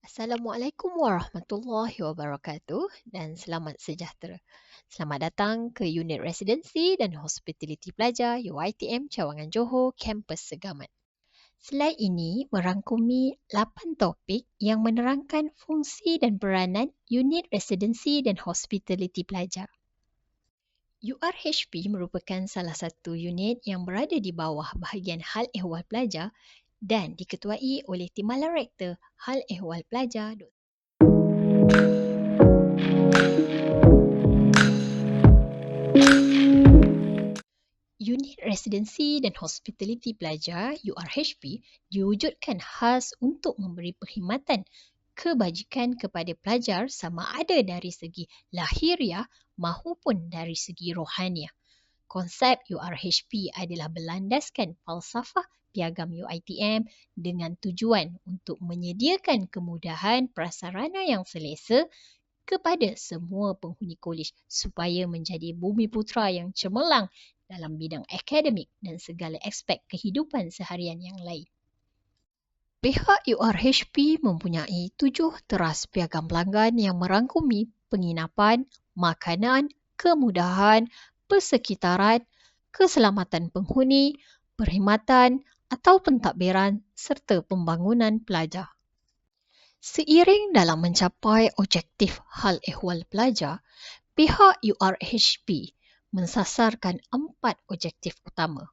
Assalamualaikum warahmatullahi wabarakatuh dan selamat sejahtera. Selamat datang ke Unit Residensi dan Hospitality Pelajar UiTM Cawangan Johor, Kampus Segamat. Slide ini merangkumi 8 topik yang menerangkan fungsi dan peranan Unit Residensi dan Hospitality Pelajar. URHP merupakan salah satu unit yang berada di bawah bahagian Hal Ehwal Pelajar dan diketuai oleh Timbalan Rektor Hal Ehwal Pelajar. Unit Residensi dan Hospitality Pelajar URHP diwujudkan khas untuk memberi perkhidmatan kebajikan kepada pelajar sama ada dari segi lahiriah maupun dari segi rohaniah. Konsep URHP adalah berlandaskan falsafah piagam UiTM dengan tujuan untuk menyediakan kemudahan prasarana yang selesa kepada semua penghuni kolej supaya menjadi bumi putera yang cemerlang dalam bidang akademik dan segala aspek kehidupan seharian yang lain. Pihak URHP mempunyai 7 teras piagam pelanggan yang merangkumi penginapan, makanan, kemudahan, persekitaran, keselamatan penghuni, perkhidmatan atau pentadbiran serta pembangunan pelajar. Seiring dalam mencapai objektif hal ehwal pelajar, pihak URHP mensasarkan 4 objektif utama.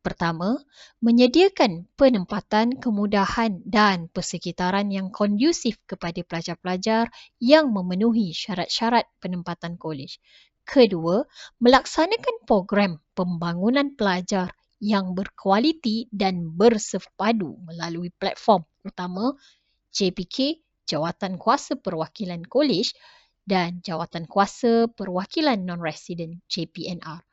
Pertama, menyediakan penempatan kemudahan dan persekitaran yang kondusif kepada pelajar-pelajar yang memenuhi syarat-syarat penempatan kolej. Kedua, melaksanakan program pembangunan pelajar yang berkualiti dan bersepadu melalui platform utama JPK, Jawatan Kuasa Perwakilan Kolej dan Jawatan Kuasa Perwakilan Non-Resident JPNR.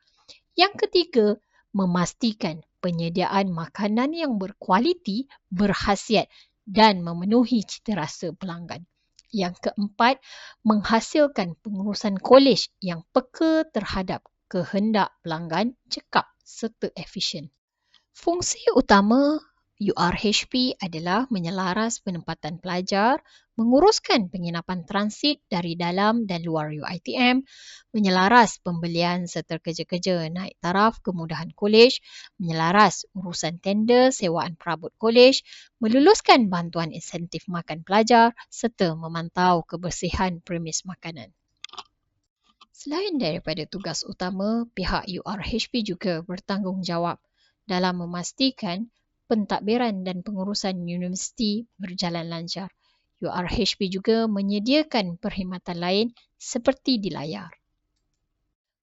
Yang ketiga, memastikan penyediaan makanan yang berkualiti, berkhasiat dan memenuhi citarasa pelanggan. Yang keempat, menghasilkan pengurusan kolej yang peka terhadap kehendak pelanggan, cekap serta efisien. Fungsi utama URHP adalah menyelaras penempatan pelajar, menguruskan penginapan transit dari dalam dan luar UiTM, menyelaras pembelian serta kerja-kerja naik taraf kemudahan kolej, menyelaras urusan tender sewaan perabot kolej, meluluskan bantuan insentif makan pelajar serta memantau kebersihan premis makanan. Selain daripada tugas utama, pihak URHP juga bertanggungjawab dalam memastikan pentadbiran dan pengurusan universiti berjalan lancar. URHP juga menyediakan perkhidmatan lain seperti di layar.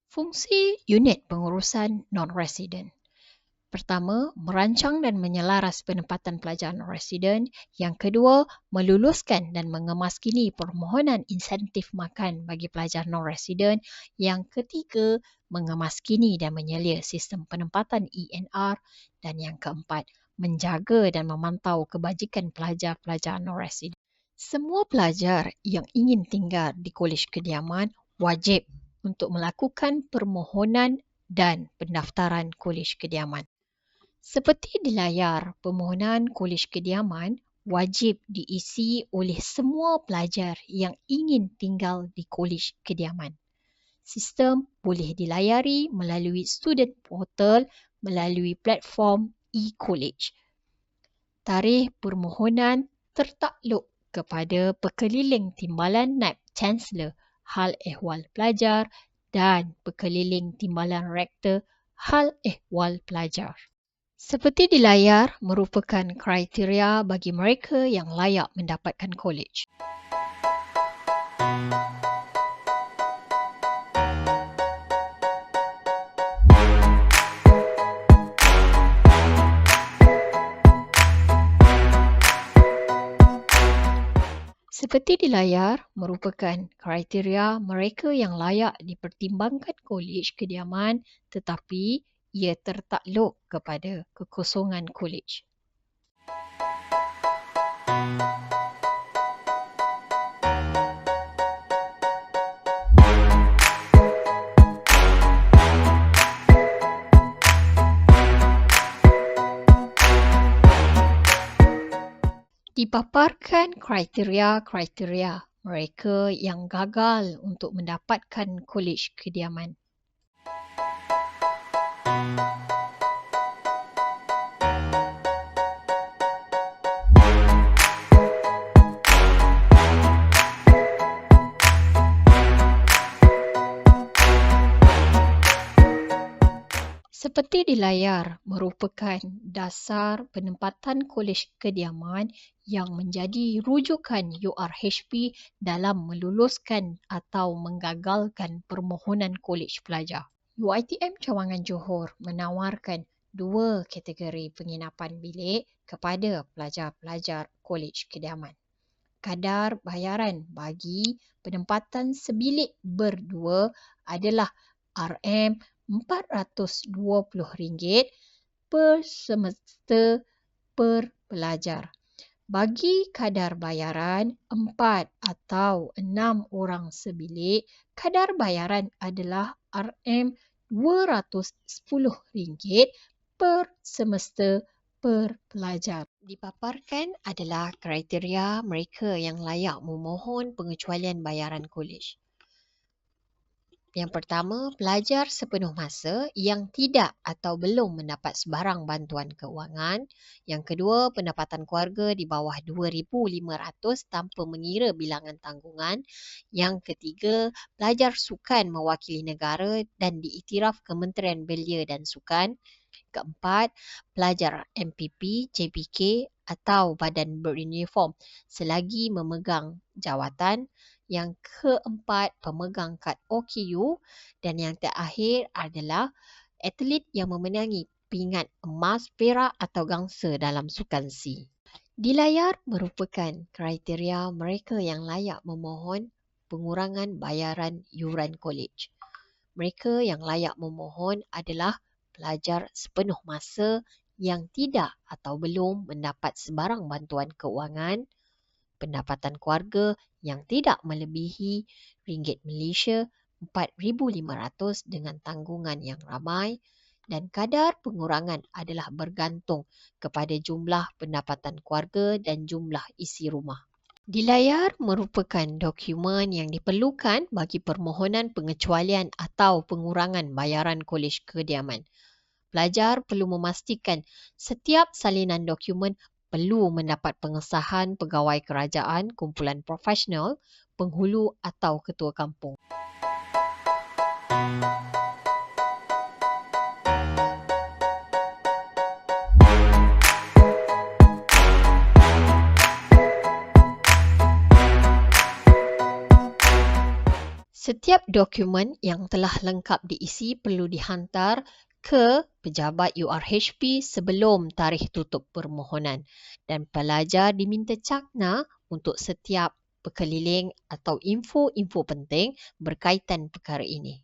Fungsi unit pengurusan non-resident. Pertama, merancang dan menyelaras penempatan pelajar non-resident. Yang kedua, meluluskan dan mengemaskini permohonan insentif makan bagi pelajar non-resident. Yang ketiga, mengemaskini dan menyelia sistem penempatan ENR. Dan yang keempat, menjaga dan memantau kebajikan pelajar-pelajar non-resident. Semua pelajar yang ingin tinggal di kolej kediaman wajib untuk melakukan permohonan dan pendaftaran kolej kediaman. Seperti di layar, permohonan kolej kediaman wajib diisi oleh semua pelajar yang ingin tinggal di kolej kediaman. Sistem boleh dilayari melalui student portal melalui platform e-college. Tarikh permohonan tertakluk kepada Pekeliling Timbalan Naib Chancellor Hal Ehwal Pelajar dan Pekeliling Timbalan Rektor Hal Ehwal Pelajar. Seperti di layar merupakan kriteria bagi mereka yang layak mendapatkan kolej. Seperti di layar merupakan kriteria mereka yang layak dipertimbangkan kolej kediaman tetapi ia tertakluk kepada kekosongan kolej. Di Dipaparkan kriteria-kriteria mereka yang gagal untuk mendapatkan kolej kediaman. Seperti di layar, merupakan dasar penempatan kolej kediaman yang menjadi rujukan URHP dalam meluluskan atau menggagalkan permohonan kolej pelajar. UiTM Cawangan Johor menawarkan dua kategori penginapan bilik kepada pelajar-pelajar kolej kediaman. Kadar bayaran bagi penempatan sebilik berdua adalah RM420 per semester per pelajar. Bagi kadar bayaran 4 atau 6 orang sebilik, kadar bayaran adalah RM210 per semester per pelajar. Dipaparkan adalah kriteria mereka yang layak memohon pengecualian bayaran kolej. Yang pertama, pelajar sepenuh masa yang tidak atau belum mendapat sebarang bantuan keuangan. Yang kedua, pendapatan keluarga di bawah RM2,500 tanpa mengira bilangan tanggungan. Yang ketiga, pelajar sukan mewakili negara dan diiktiraf Kementerian Belia dan Sukan. Keempat, pelajar MPP, JPK atau badan beruniform selagi memegang jawatan. Yang keempat, pemegang kad OKU. Dan yang terakhir adalah atlet yang memenangi pingat emas, perak atau gangsa dalam sukan SEA. Di layar merupakan kriteria mereka yang layak memohon pengurangan bayaran yuran kolej. Mereka yang layak memohon adalah pelajar sepenuh masa yang tidak atau belum mendapat sebarang bantuan keuangan, pendapatan keluarga yang tidak melebihi ringgit Malaysia RM4,500 dengan tanggungan yang ramai, dan kadar pengurangan adalah bergantung kepada jumlah pendapatan keluarga dan jumlah isi rumah. Di layar merupakan dokumen yang diperlukan bagi permohonan pengecualian atau pengurangan bayaran kolej kediaman. Pelajar perlu memastikan setiap salinan dokumen perlu mendapat pengesahan pegawai kerajaan, kumpulan profesional, penghulu atau ketua kampung. Setiap dokumen yang telah lengkap diisi perlu dihantar ke pejabat URHP sebelum tarikh tutup permohonan, dan pelajar diminta cakna untuk setiap berkeliling atau info-info penting berkaitan perkara ini.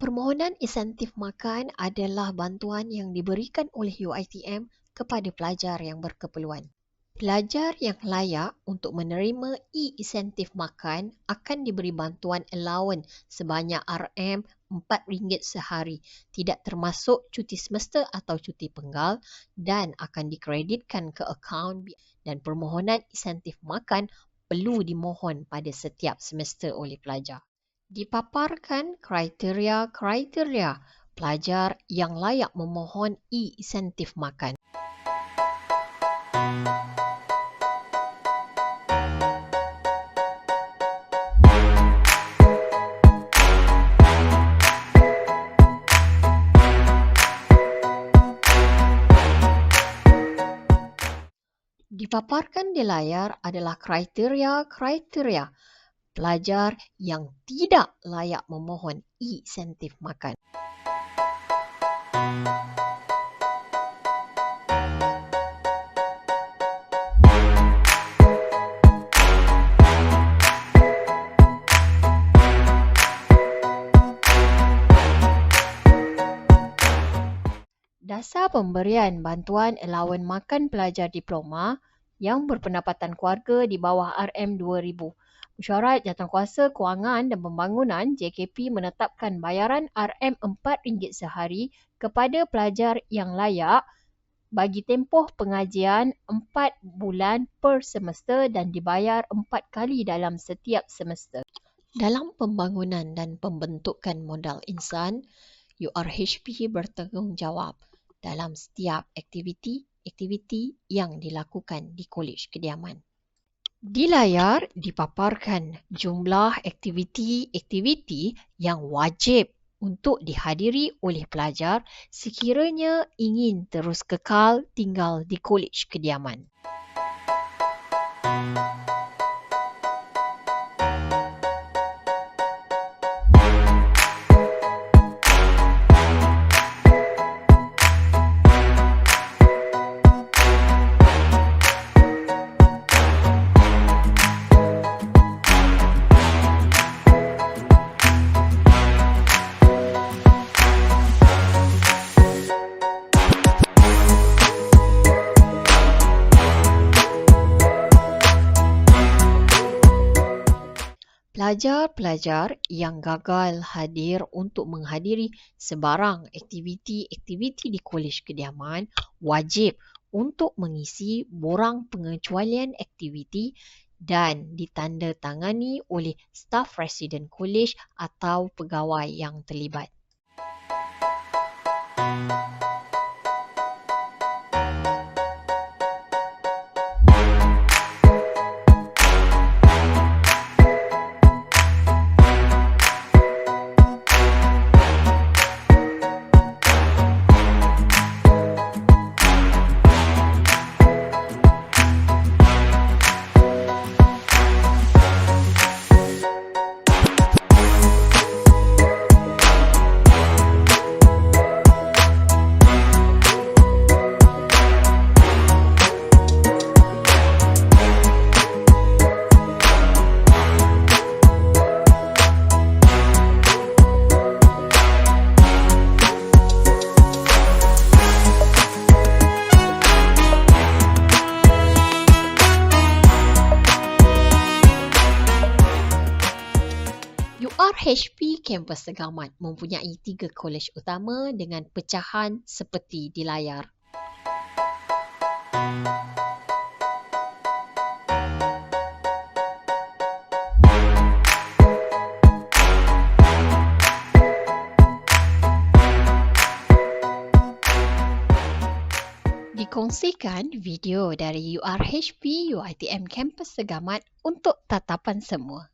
Permohonan insentif makan adalah bantuan yang diberikan oleh UiTM kepada pelajar yang berkeperluan. Pelajar yang layak untuk menerima e-insentif makan akan diberi bantuan allowance sebanyak RM4 sehari, tidak termasuk cuti semester atau cuti penggal, dan akan dikreditkan ke akaun, dan permohonan insentif makan perlu dimohon pada setiap semester oleh pelajar. Dipaparkan kriteria-kriteria pelajar yang layak memohon e-insentif makan. Dipaparkan di layar adalah kriteria-kriteria pelajar yang tidak layak memohon e-insentif makan. Dasar pemberian bantuan allowance makan pelajar diploma yang berpendapatan keluarga di bawah RM2,000. Mesyuarat Jawatankuasa Kewangan dan Pembangunan JKP menetapkan bayaran RM4 sehari kepada pelajar yang layak bagi tempoh pengajian 4 bulan per semester dan dibayar 4 kali dalam setiap semester. Dalam pembangunan dan pembentukan modal insan, URHP bertanggungjawab dalam setiap aktiviti yang dilakukan di Kolej Kediaman. Di layar dipaparkan jumlah aktiviti yang wajib untuk dihadiri oleh pelajar sekiranya ingin terus kekal tinggal di Kolej Kediaman. Pelajar-pelajar yang gagal hadir untuk menghadiri sebarang aktiviti di Kolej Kediaman wajib untuk mengisi borang pengecualian aktiviti dan ditandatangani oleh staf residen kolej atau pegawai yang terlibat. URHP kampus Segamat mempunyai 3 kolej utama dengan pecahan seperti di layar. Dikongsikan video dari URHP UiTM kampus Segamat untuk tatapan semua.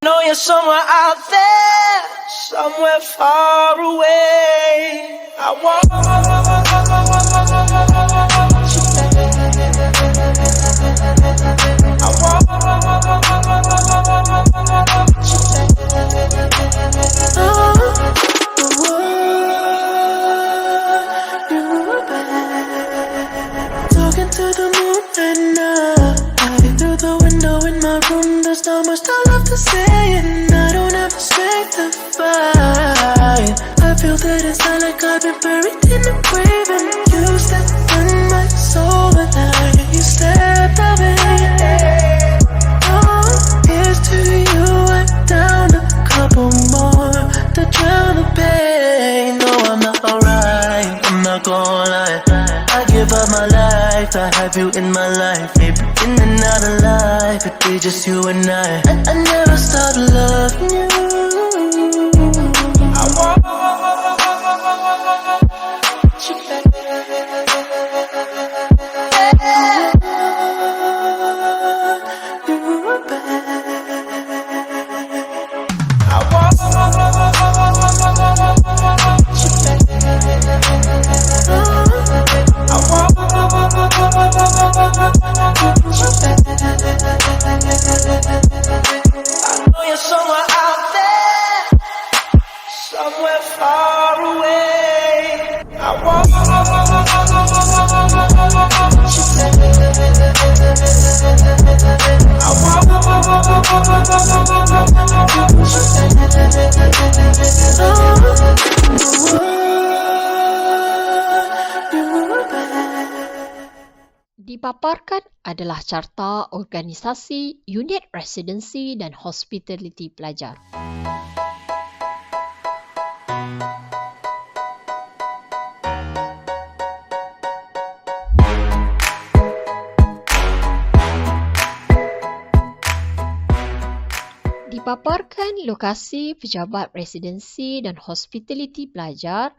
I know you're somewhere out there, somewhere far away. I want you talking to the moon and night through the window in my room. There's not much I love to say, and I don't have the strength to fight. I feel that inside like I've been buried in a grave, and you stepped in my soul the night you stepped away. Oh, here's to you, I down a couple more to drown the pain. No, I'm not alright, I'm not gonna lie. I give up my life, I have you in my life. Maybe in and out of life, it'd be just you and I never stop loving you. I want you back. You back. I want you back. I want I know you're somewhere out there, somewhere far away. I want Dipaparkan adalah carta organisasi, unit residensi dan hospitality pelajar. Dipaparkan lokasi pejabat residensi dan hospitality pelajar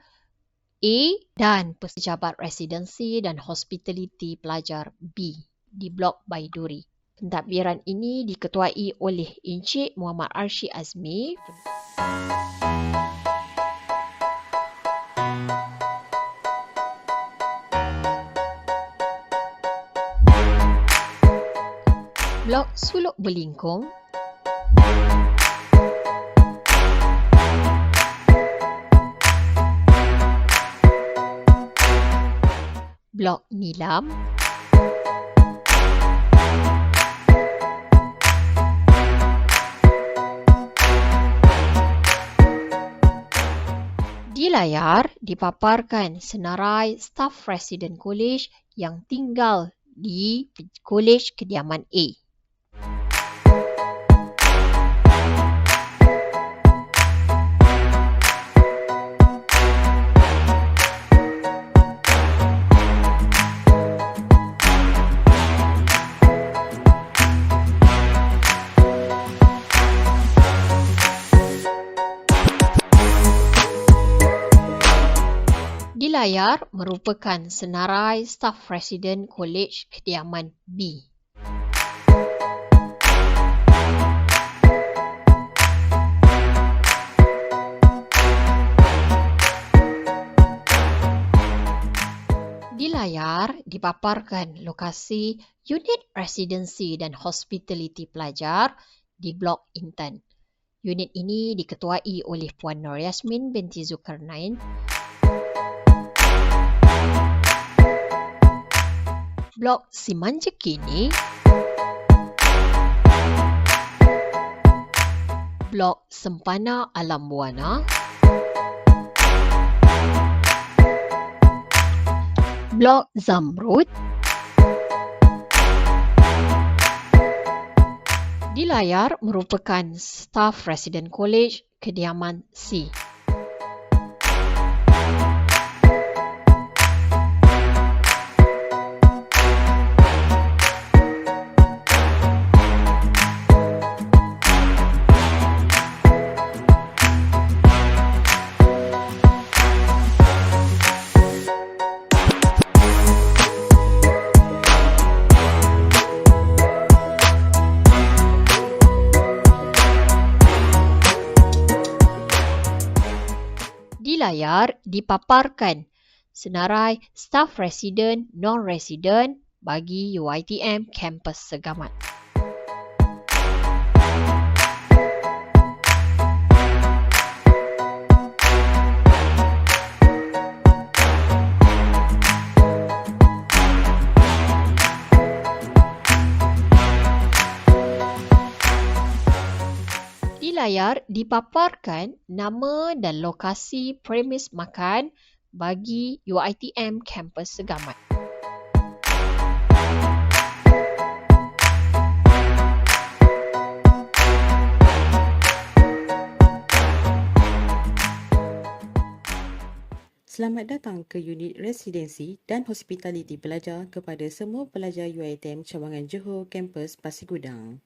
A dan pejabat residensi dan hospitality pelajar B di Blok Baiduri. Pentadbiran ini diketuai oleh Encik Muhammad Arshid Azmi. Blok Suluk Belingkung. Blok Nilam. Di layar dipaparkan senarai staf residen kolej yang tinggal di kolej kediaman A. Di layar merupakan senarai staf residen kolej kediaman B. Di layar dipaparkan lokasi unit residensi dan hospitality pelajar di Blok Intan. Unit ini diketuai oleh Puan Nur Yasmin binti Zulkarnain. Blok Simanjekini. Blok Sempana Alam Buana. Blok Zamrud. Di layar merupakan staf residen kolej kediaman C. Di layar dipaparkan senarai staf residen non-residen bagi UiTM kampus Segamat. Di layar dipaparkan nama dan lokasi premis makan bagi UiTM kampus Segamat. Selamat datang ke unit residensi dan hospitality pelajar kepada semua pelajar UiTM cawangan Johor kampus Pasir Gudang.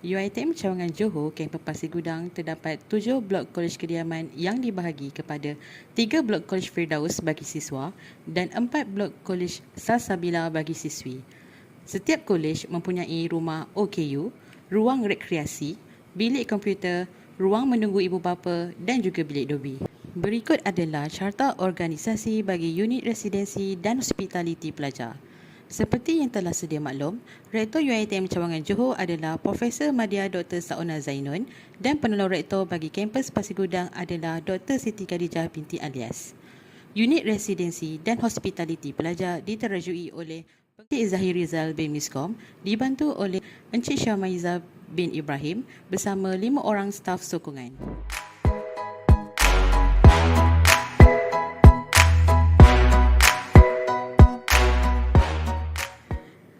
UiTM Cawangan Johor, kampus Pasir Gudang, terdapat 7 blok kolej kediaman yang dibahagi kepada 3 blok kolej Firdaus bagi siswa dan 4 blok kolej Salsabila bagi siswi. Setiap kolej mempunyai rumah OKU, ruang rekreasi, bilik komputer, ruang menunggu ibu bapa dan juga bilik dobi. Berikut adalah carta organisasi bagi unit residensi dan hospitaliti pelajar. Seperti yang telah sedia maklum, Rektor UiTM Cawangan Johor adalah Profesor Madya Dr. Saona Zainun dan penolong rektor bagi kampus Pasir Gudang adalah Dr. Siti Khadijah binti Alias. Unit residensi dan hospitaliti pelajar diterajui oleh Encik Zahir Rizal bin Miskom dibantu oleh Encik Syamaiza bin Ibrahim bersama 5 orang staf sokongan.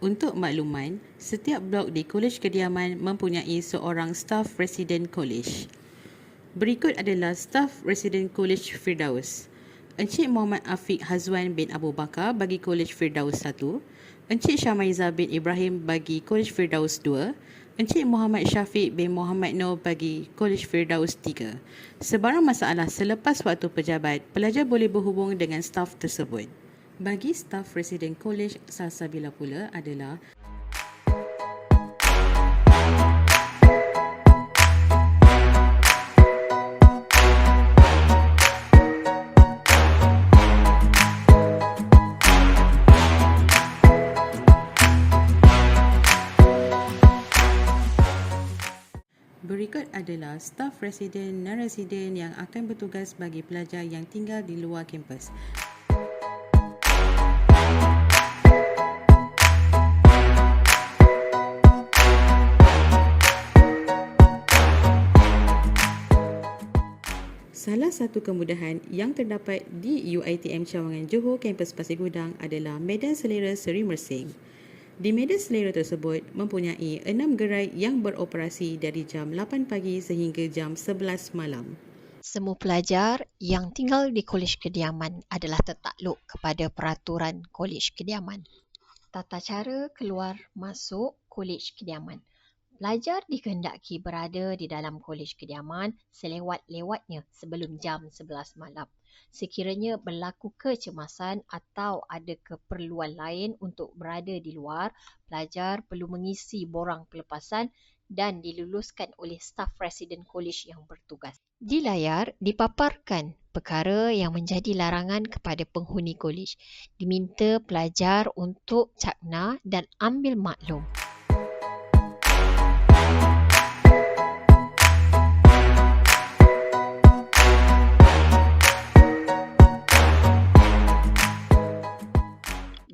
Untuk makluman, setiap blok di Kolej Kediaman mempunyai seorang staf residen kolej. Berikut adalah staf residen Kolej Firdaus. Encik Muhammad Afiq Hazwan bin Abu Bakar bagi Kolej Firdaus 1, Encik Syamaiza bin Ibrahim bagi Kolej Firdaus 2, Encik Muhammad Syafiq bin Muhammad Noor bagi Kolej Firdaus 3. Sebarang masalah selepas waktu pejabat, pelajar boleh berhubung dengan staf tersebut. Bagi staf residen Kolej Salsabila pula adalah berikut adalah staf residen dan residen yang akan bertugas bagi pelajar yang tinggal di luar kampus. Salah satu kemudahan yang terdapat di UiTM Cawangan Johor kampus Pasir Gudang adalah medan selera Seri Mersing. Di medan selera tersebut mempunyai 6 gerai yang beroperasi dari jam 8 pagi sehingga jam 11 malam. Semua pelajar yang tinggal di Kolej Kediaman adalah tertakluk kepada peraturan Kolej Kediaman. Tata cara keluar masuk Kolej Kediaman. Pelajar dikehendaki berada di dalam Kolej Kediaman selewat-lewatnya sebelum jam 11 malam. Sekiranya berlaku kecemasan atau ada keperluan lain untuk berada di luar, pelajar perlu mengisi borang pelepasan dan diluluskan oleh staf residen kolej yang bertugas. Di layar dipaparkan perkara yang menjadi larangan kepada penghuni kolej. Diminta pelajar untuk cakna dan ambil maklum.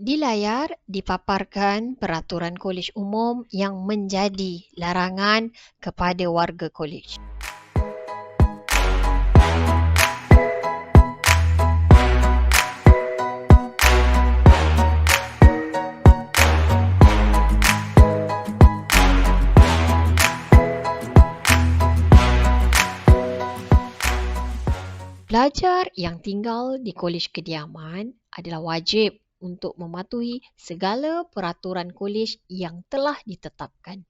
Di layar dipaparkan peraturan kolej umum yang menjadi larangan kepada warga kolej. Pelajar yang tinggal di Kolej Kediaman adalah wajib untuk mematuhi segala peraturan kolej yang telah ditetapkan.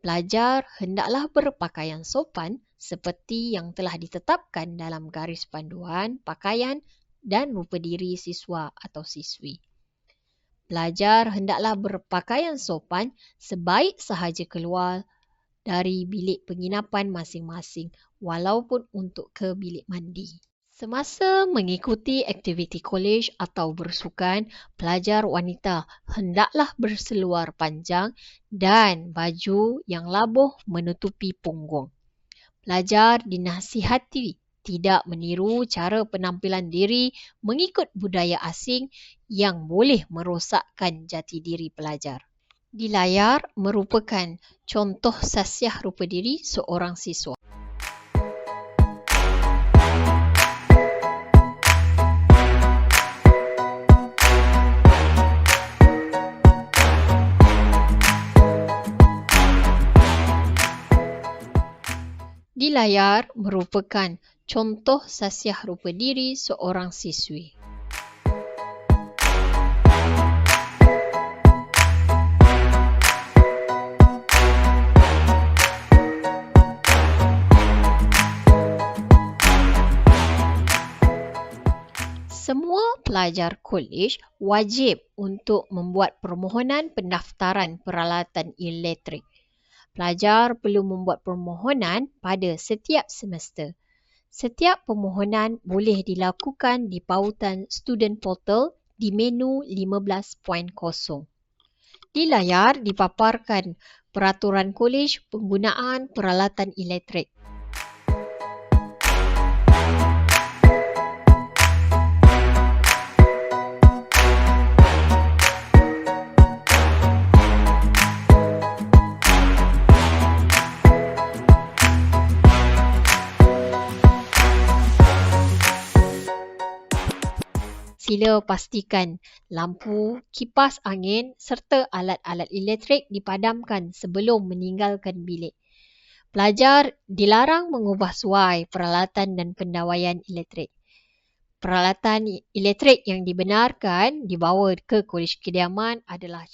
Pelajar hendaklah berpakaian sopan seperti yang telah ditetapkan dalam garis panduan pakaian dan rupa diri siswa atau siswi. Pelajar hendaklah berpakaian sopan sebaik sahaja keluar dari bilik penginapan masing-masing walaupun untuk ke bilik mandi. Semasa mengikuti aktiviti kolej atau bersukan, pelajar wanita hendaklah berseluar panjang dan baju yang labuh menutupi punggung. Pelajar dinasihati tidak meniru cara penampilan diri mengikut budaya asing yang boleh merosakkan jati diri pelajar. Di layar merupakan contoh sasiah rupa diri seorang siswa. Di layar merupakan contoh sasiah rupa diri seorang siswi. pelajar kolej wajib untuk membuat permohonan pendaftaran peralatan elektrik. Pelajar perlu membuat permohonan pada setiap semester. Setiap permohonan boleh dilakukan di pautan Student Portal di menu 15.0. Di layar dipaparkan peraturan kolej penggunaan peralatan elektrik. Sila pastikan lampu, kipas angin serta alat-alat elektrik dipadamkan sebelum meninggalkan bilik. Pelajar dilarang mengubah suai peralatan dan pendawaian elektrik. Peralatan elektrik yang dibenarkan dibawa ke kolej kediaman adalah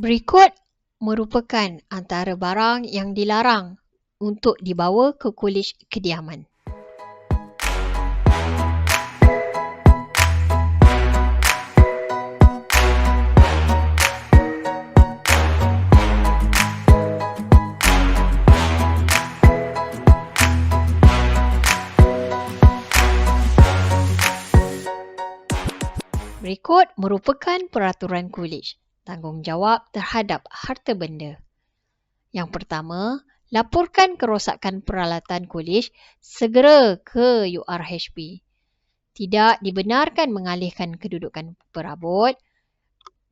berikut merupakan antara barang yang dilarang untuk dibawa ke kolej kediaman. Berikut merupakan peraturan kolej. Tanggungjawab terhadap harta benda. Yang pertama, laporkan kerosakan peralatan kolej segera ke URHP. Tidak dibenarkan mengalihkan kedudukan perabot.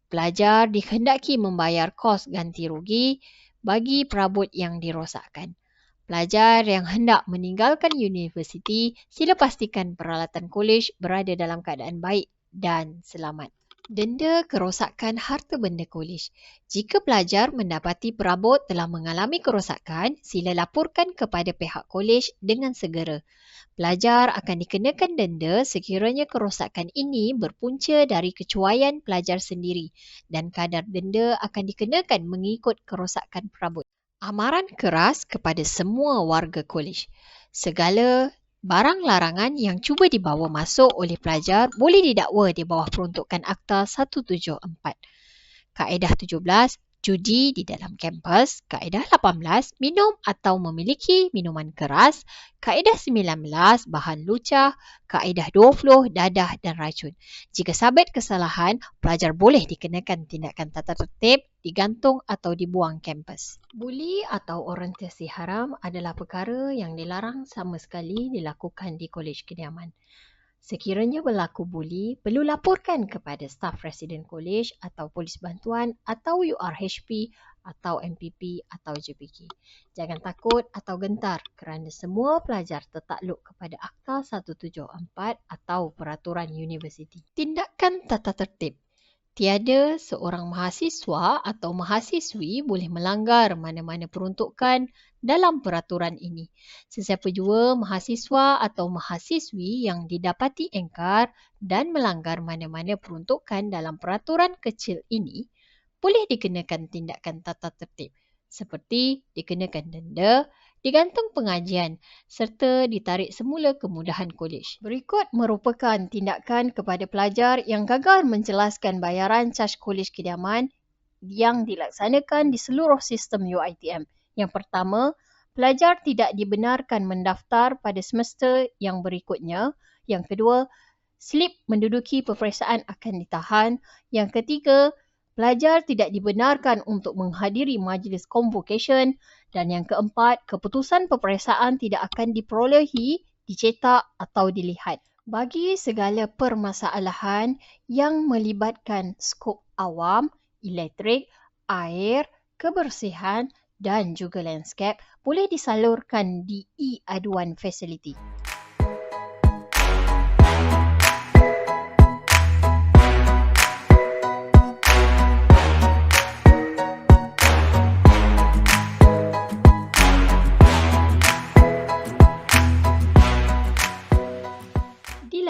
Pelajar dikehendaki membayar kos ganti rugi bagi perabot yang dirosakkan. Pelajar yang hendak meninggalkan universiti, sila pastikan peralatan kolej berada dalam keadaan baik dan selamat. Denda kerosakan harta benda kolej. Jika pelajar mendapati perabot telah mengalami kerosakan, sila laporkan kepada pihak kolej dengan segera. Pelajar akan dikenakan denda sekiranya kerosakan ini berpunca dari kecuaian pelajar sendiri dan kadar denda akan dikenakan mengikut kerosakan perabot. Amaran keras kepada semua warga kolej. Segala barang larangan yang cuba dibawa masuk oleh pelajar boleh didakwa di bawah peruntukan Akta 174. Kaedah 17, judi di dalam kampus. Kaedah 18, minum atau memiliki minuman keras. Kaedah 19, bahan lucah. Kaedah 20, dadah dan racun. Jika sabit kesalahan, pelajar boleh dikenakan tindakan tata tertib, digantung atau dibuang kampus. Buli atau orientasi haram adalah perkara yang dilarang sama sekali dilakukan di kolej kediaman. Sekiranya berlaku buli, perlu laporkan kepada staf residen kolej atau polis bantuan atau URHP atau MPP atau JPK. Jangan takut atau gentar kerana semua pelajar tertakluk kepada Akta 174 atau Peraturan Universiti. Tindakan tata tertib. Tiada seorang mahasiswa atau mahasiswi boleh melanggar mana-mana peruntukan dalam peraturan ini. Sesiapa jua mahasiswa atau mahasiswi yang didapati engkar dan melanggar mana-mana peruntukan dalam peraturan kecil ini boleh dikenakan tindakan tata tertib seperti dikenakan denda, digantung pengajian serta ditarik semula kemudahan kolej. Berikut merupakan tindakan kepada pelajar yang gagal menjelaskan bayaran caj kolej kediaman yang dilaksanakan di seluruh sistem UiTM. Yang pertama, pelajar tidak dibenarkan mendaftar pada semester yang berikutnya. Yang kedua, slip menduduki peperiksaan akan ditahan. Yang ketiga, pelajar tidak dibenarkan untuk menghadiri majlis convocation. Dan yang keempat, keputusan peperiksaan tidak akan diperolehi, dicetak atau dilihat. Bagi segala permasalahan yang melibatkan skop awam, elektrik, air, kebersihan dan juga landscape boleh disalurkan di e-aduan facility.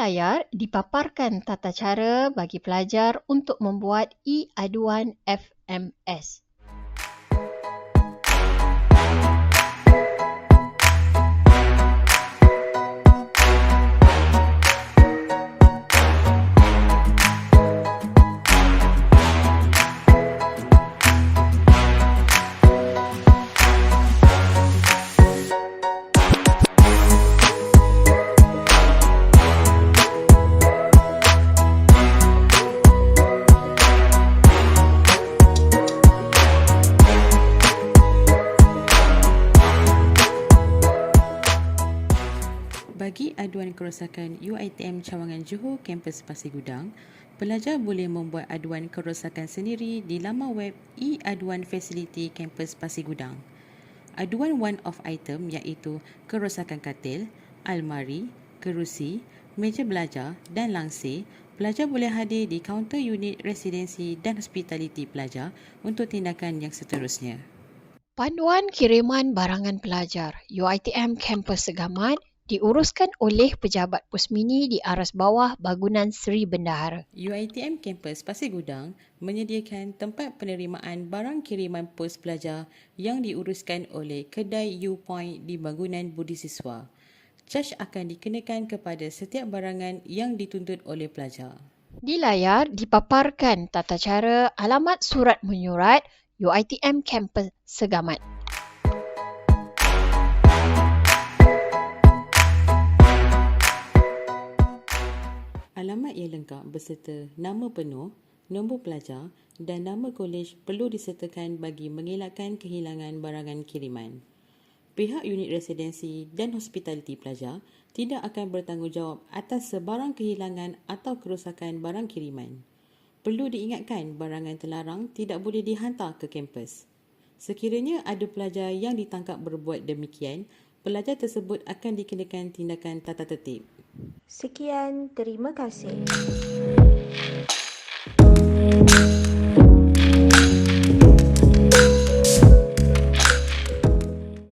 layar dipaparkan tata cara bagi pelajar untuk membuat e-aduan FMS. Bagi aduan kerosakan UiTM Cawangan Johor kampus Pasir Gudang, pelajar boleh membuat aduan kerosakan sendiri di laman web e-aduan fasiliti kampus Pasir Gudang. Aduan one-off item iaitu kerosakan katil, almari, kerusi, meja belajar dan langsir, pelajar boleh hadir di kaunter unit residensi dan hospitaliti pelajar untuk tindakan yang seterusnya. Panduan kiriman barangan pelajar UiTM Kampus Segamat diuruskan oleh pejabat Pusmini di aras bawah bangunan Seri Bendahara. UiTM Kampus Pasir Gudang menyediakan tempat penerimaan barang kiriman pos pelajar yang diuruskan oleh kedai U-Point di bangunan Budi Siswa. Caj akan dikenakan kepada setiap barangan yang dituntut oleh pelajar. Di layar dipaparkan tata cara alamat surat menyurat UiTM Kampus Segamat. Alamat yang lengkap berserta nama penuh, nombor pelajar dan nama kolej perlu disertakan bagi mengelakkan kehilangan barangan kiriman. Pihak unit residensi dan hospitaliti pelajar tidak akan bertanggungjawab atas sebarang kehilangan atau kerosakan barang kiriman. Perlu diingatkan barangan terlarang tidak boleh dihantar ke kampus. Sekiranya ada pelajar yang ditangkap berbuat demikian, pelajar tersebut akan dikenakan tindakan tata tertib. Sekian, terima kasih.